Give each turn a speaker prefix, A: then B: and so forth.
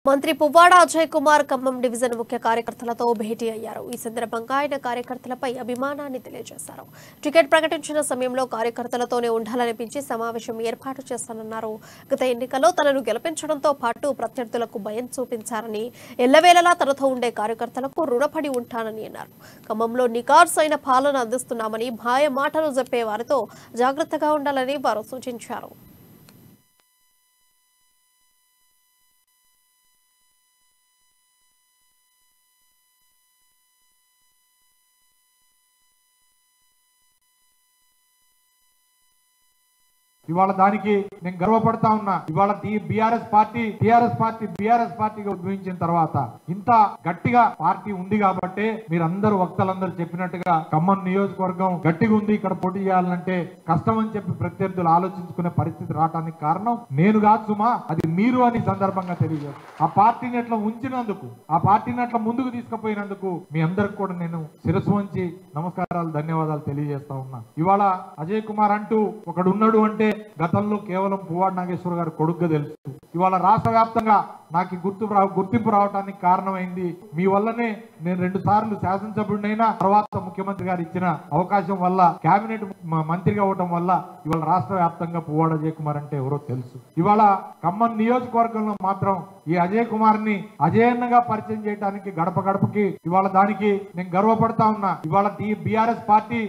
A: మంత్రి పువ్వాడ అజయ్ కుమార్ ఖమ్మం డివిజన్ ముఖ్య కార్యకర్తలతో భేటీ అయ్యారు. ఈ సందర్భంగా ఆయన కార్యకర్తలపై అభిమానాన్ని తెలియజేశారు. టికెట్ ప్రకటించిన సమయంలో కార్యకర్తలతోనే ఉండాలనిపించి సమావేశం ఏర్పాటు చేస్తానన్నారు. గత ఎన్నికల్లో తనను గెలిపించడంతో పాటు ప్రత్యర్థులకు భయం చూపించారని, ఎల్లవేళలా తనతో ఉండే కార్యకర్తలకు రుణపడి ఉంటానని అన్నారు. ఖమ్మంలో నికార్సైన పాలన అందిస్తున్నామని మాయ మాటలు చెప్పే వారితో జాగ్రత్తగా ఉండాలని వారు సూచించారు.
B: ఇవాళ దానికి నేను గర్వపడతా ఉన్నా. ఇవాళ టిఆర్ఎస్ పార్టీగా ఉద్భవించిన తర్వాత ఇంత గట్టిగా పార్టీ ఉంది కాబట్టి మీరందరూ వక్తలందరూ చెప్పినట్టుగా ఖమ్మం నియోజకవర్గం గట్టిగా ఉంది, ఇక్కడ పోటీ చేయాలంటే కష్టం అని చెప్పి ప్రత్యర్థులు ఆలోచించుకునే పరిస్థితి రావడానికి కారణం నేను కాదు సుమా, అది మీరు అని సందర్భంగా తెలియజేస్తాను. ఆ పార్టీని అట్లా ఉంచినందుకు, ఆ పార్టీని అట్లా ముందుకు తీసుకుపోయినందుకు మీ అందరికి కూడా నేను శిరస్సు వంచి నమస్కారాలు, ధన్యవాదాలు తెలియజేస్తా ఉన్నా. ఇవాళ అజయ్ కుమార్ అంటూ ఒకడు ఉన్నాడు అంటే గతంలో కేవలం పువ్వాడ నాగేశ్వర గారు కొడుకుగా తెలుసు. ఇవాళ రాష్ట్ర వ్యాప్తంగా నాకు గుర్తింపు రావడానికి కారణమైంది మీ వల్లనే. నేను 2 సార్లు శాసనసభ్యుడినైనా, తర్వాత ముఖ్యమంత్రి గారు ఇచ్చిన అవకాశం వల్ల, కేబినెట్ మంత్రిగా అవటం వల్ల ఇవాళ రాష్ట్ర వ్యాప్తంగా పువ్వాడ అజయ్ కుమార్ అంటే ఎవరో తెలుసు. ఇవాళ ఖమ్మం నియోజకవర్గంలో మాత్రం ఈ అజయ్ కుమార్ ని అజయన్నగా పరిచయం చేయడానికి గడప గడపకి ఇవాళ దానికి నేను గర్వపడతా ఉన్నా. ఇవాళ టిఆర్ఎస్ పార్టీ